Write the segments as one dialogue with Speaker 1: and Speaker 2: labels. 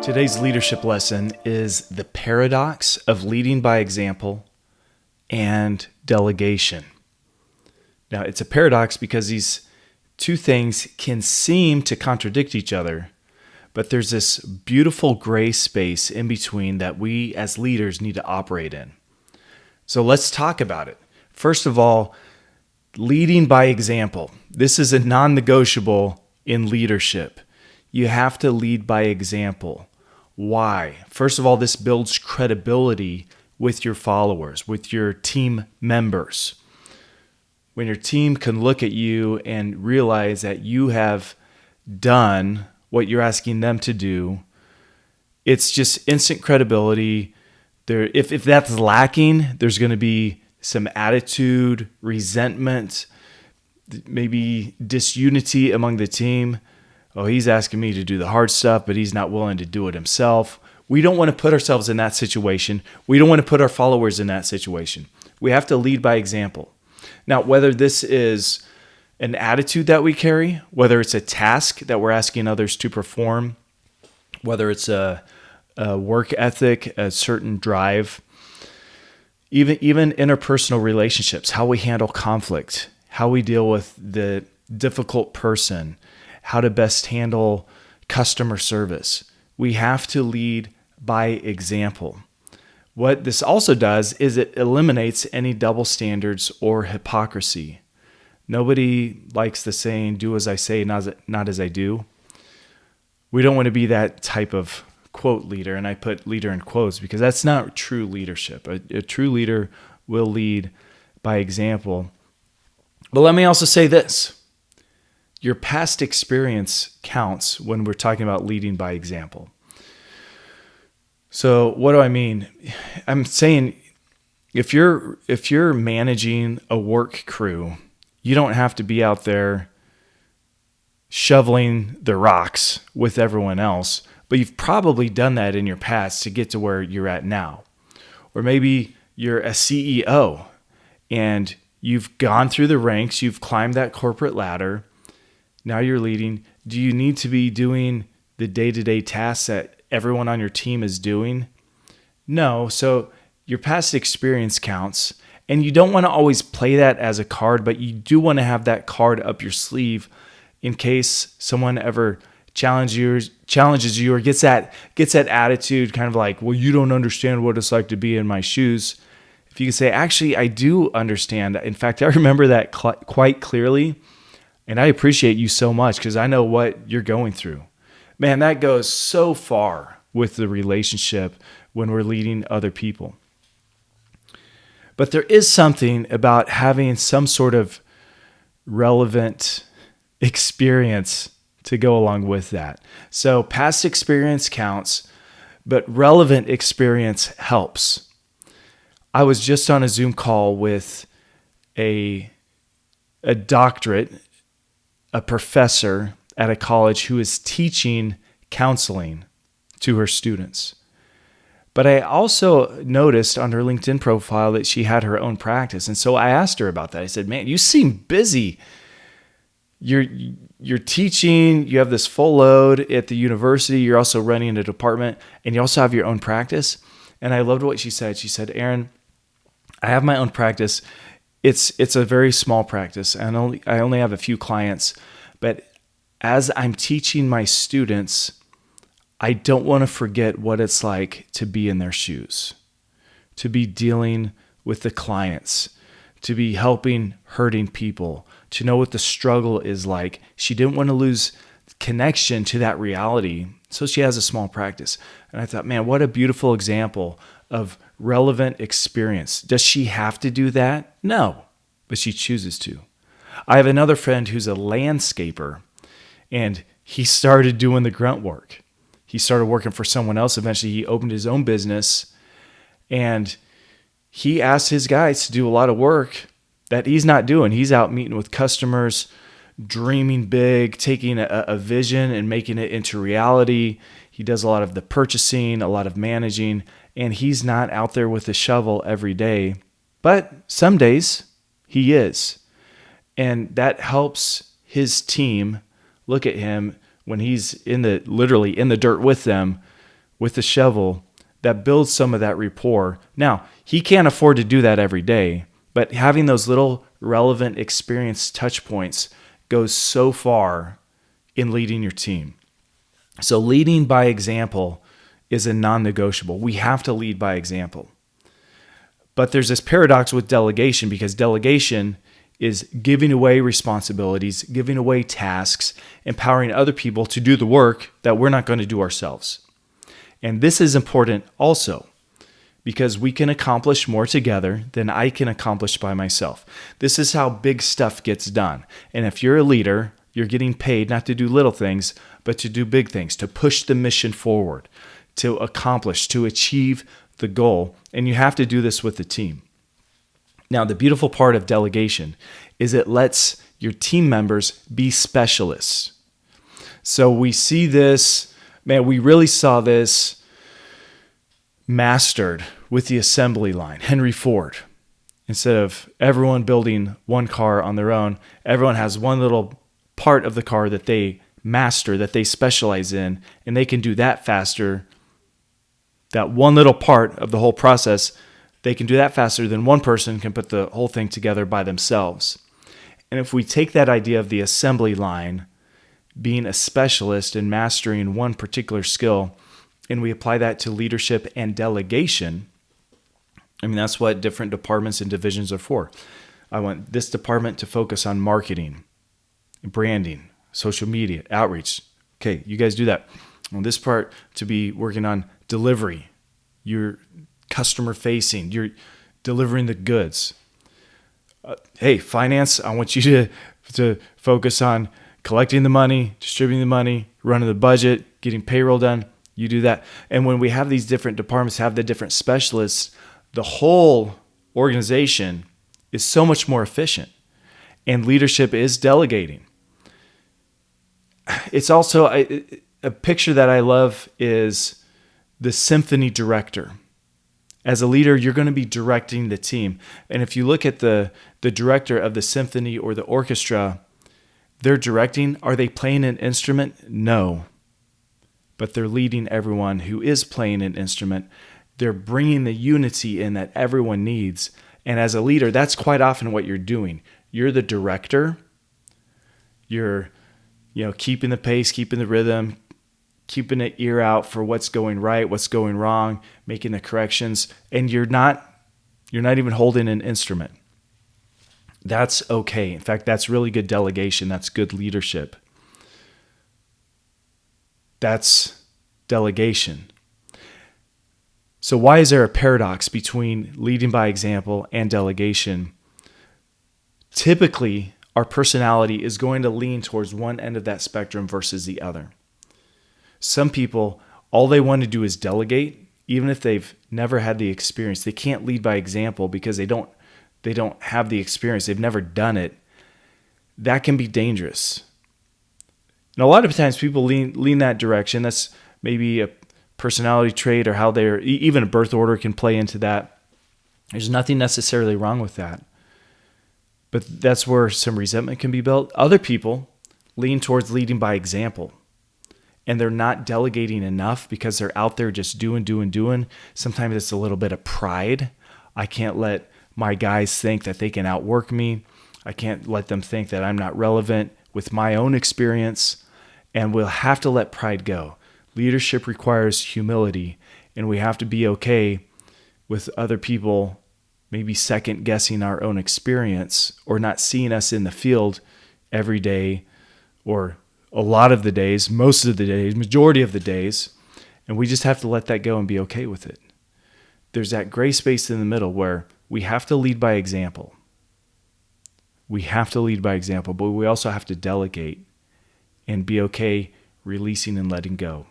Speaker 1: Today's leadership lesson is the paradox of leading by example and delegation. Now, it's a paradox because these two things can seem to contradict each other, but there's this beautiful gray space in between that we as leaders need to operate in. So let's talk about it. First of all, leading by example. This is a non-negotiable in leadership. You have to lead by example. Why? First of all, this builds credibility with your followers, with your team members. When your team can look at you and realize that you have done what you're asking them to do, it's just instant credibility. If that's lacking, there's going to be some attitude, resentment, maybe disunity among the team. Oh, he's asking me to do the hard stuff, but he's not willing to do it himself. We don't want to put ourselves in that situation. We don't want to put our followers in that situation. We have to lead by example. Now, whether this is an attitude that we carry, whether it's a task that we're asking others to perform, whether it's a work ethic, a certain drive, even interpersonal relationships, how we handle conflict, how we deal with the difficult person, how to best handle customer service. We have to lead by example. What this also does is it eliminates any double standards or hypocrisy. Nobody likes the saying, do as I say, not as I do. We don't want to be that type of quote leader, and I put leader in quotes because that's not true leadership. A true leader will lead by example. But let me also say this. Your past experience counts when we're talking about leading by example. So what do I mean? I'm saying if you're managing a work crew, you don't have to be out there shoveling the rocks with everyone else, but you've probably done that in your past to get to where you're at now. Or maybe you're a CEO and you've gone through the ranks, you've climbed that corporate ladder. Now you're leading. Do you need to be doing the day-to-day tasks that everyone on your team is doing? No. So your past experience counts. And you don't want to always play that as a card, but you do want to have that card up your sleeve in case someone ever challenges you or gets that attitude kind of like, well, you don't understand what it's like to be in my shoes. If you can say, actually, I do understand. In fact, I remember that quite clearly. And I appreciate you so much because I know what you're going through. Man, that goes so far with the relationship when we're leading other people. But there is something about having some sort of relevant experience to go along with that. So past experience counts, but relevant experience helps. I was just on a Zoom call with a doctorate, a professor at a college who is teaching counseling to her students. But I also noticed on her LinkedIn profile that she had her own practice. And so I asked her about that. I said, man, you seem busy. You're teaching, you have this full load at the university, you're also running a department, and you also have your own practice. And I loved what she said. She said, Aaron, I have my own practice. It's a very small practice, and I only have a few clients. But as I'm teaching my students, I don't want to forget what it's like to be in their shoes, to be dealing with the clients, to be helping hurting people, to know what the struggle is like. She didn't want to lose connection to that reality, so she has a small practice. And I thought, man, what a beautiful example of relevant experience. Does she have to do that? No, but she chooses to. I have another friend who's a landscaper, and he started doing the grunt work. He started working for someone else. Eventually, he opened his own business, and he asked his guys to do a lot of work that he's not doing. He's out meeting with customers, dreaming big, taking a vision and making it into reality. He does a lot of the purchasing, a lot of managing, and he's not out there with a shovel every day. But some days he is. And that helps his team look at him when he's literally in the dirt with them, with a shovel that builds some of that rapport. Now, he can't afford to do that every day, but having those little relevant experience touch points goes so far in leading your team. So leading by example is a non-negotiable. We have to lead by example. But there's this paradox with delegation, because delegation is giving away responsibilities, giving away tasks, empowering other people to do the work that we're not going to do ourselves. And this is important also, because we can accomplish more together than I can accomplish by myself. This is how big stuff gets done. And if you're a leader, you're getting paid not to do little things, but to do big things, to push the mission forward, to accomplish, to achieve the goal. And you have to do this with the team. Now, the beautiful part of delegation is it lets your team members be specialists. So we see this, we really saw this mastered with the assembly line, Henry Ford. Instead of everyone building one car on their own, everyone has one little part of the car that they master, that they specialize in, and they can do that faster. That one little part of the whole process, they can do that faster than one person can put the whole thing together by themselves. And if we take that idea of the assembly line, being a specialist and mastering one particular skill, and we apply that to leadership and delegation, that's what different departments and divisions are for. I want this department to focus on marketing, branding, social media, outreach. Okay, you guys do that. I want this part to be working on delivery. You're customer facing. You're delivering the goods. Hey, finance, I want you to focus on collecting the money, distributing the money, running the budget, getting payroll done. You do that. And when we have these different departments, have the different specialists, the whole organization is so much more efficient. And leadership is delegating. It's also a picture that I love is the symphony director. As a leader, you're going to be directing the team. And if you look at the director of the symphony or the orchestra, they're directing. Are they playing an instrument? No. But they're leading everyone who is playing an instrument. They're bringing the unity in that everyone needs. And as a leader, that's quite often what you're doing. You're the director. You're, keeping the pace, keeping the rhythm, keeping an ear out for what's going right, what's going wrong, making the corrections, and you're not even holding an instrument. That's okay. In fact, that's really good delegation. That's good leadership. That's delegation. So why is there a paradox between leading by example and delegation? Typically, our personality is going to lean towards one end of that spectrum versus the other. Some people, all they want to do is delegate, even if they've never had the experience. They can't lead by example because they don't have the experience. They've never done it. That can be dangerous. And a lot of times people lean that direction. That's maybe a personality trait, or how they're, even a birth order can play into that. There's nothing necessarily wrong with that. But that's where some resentment can be built. Other people lean towards leading by example. And they're not delegating enough because they're out there just doing. Sometimes it's a little bit of pride. I can't let my guys think that they can outwork me. I can't let them think that I'm not relevant with my own experience. And we'll have to let pride go. Leadership requires humility, and we have to be okay with other people maybe second guessing our own experience, or not seeing us in the field every day, or a lot of the days, most of the days, majority of the days, and we just have to let that go and be okay with it. There's that gray space in the middle where we have to lead by example. We have to lead by example, but we also have to delegate and be okay releasing and letting go.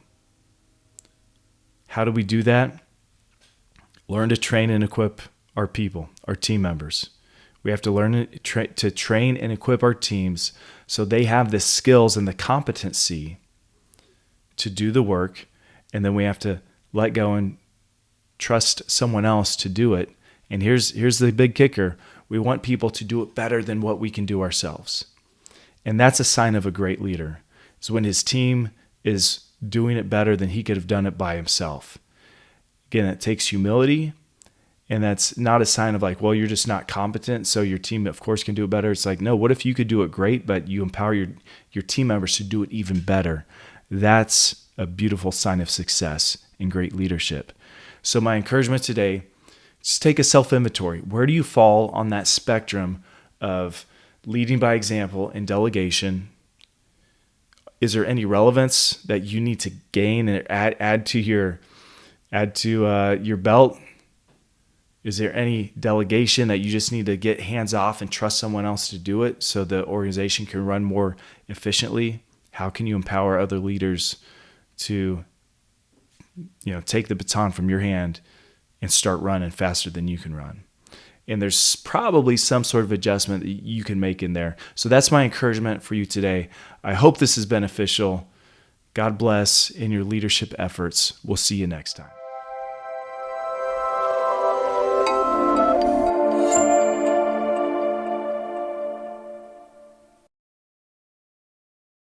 Speaker 1: How do we do that? Learn to train and equip our people, our team members. We have to learn to train and equip our teams so they have the skills and the competency to do the work, and then we have to let go and trust someone else to do it. And here's the big kicker. We want people to do it better than what we can do ourselves. And that's a sign of a great leader. Is when his team is doing it better than he could have done it by himself. Again, it takes humility, and that's not a sign of like, well, you're just not competent, so your team, of course, can do it better. It's like, no, what if you could do it great, but you empower your team members to do it even better? That's a beautiful sign of success and great leadership. So my encouragement today, just take a self-inventory. Where do you fall on that spectrum of leading by example and delegation? Is there any relevance that you need to gain and add to your belt? Is there any delegation that you just need to get hands off and trust someone else to do it so the organization can run more efficiently? How can you empower other leaders to, take the baton from your hand and start running faster than you can run? And there's probably some sort of adjustment that you can make in there. So that's my encouragement for you today. I hope this is beneficial. God bless in your leadership efforts. We'll see you next time.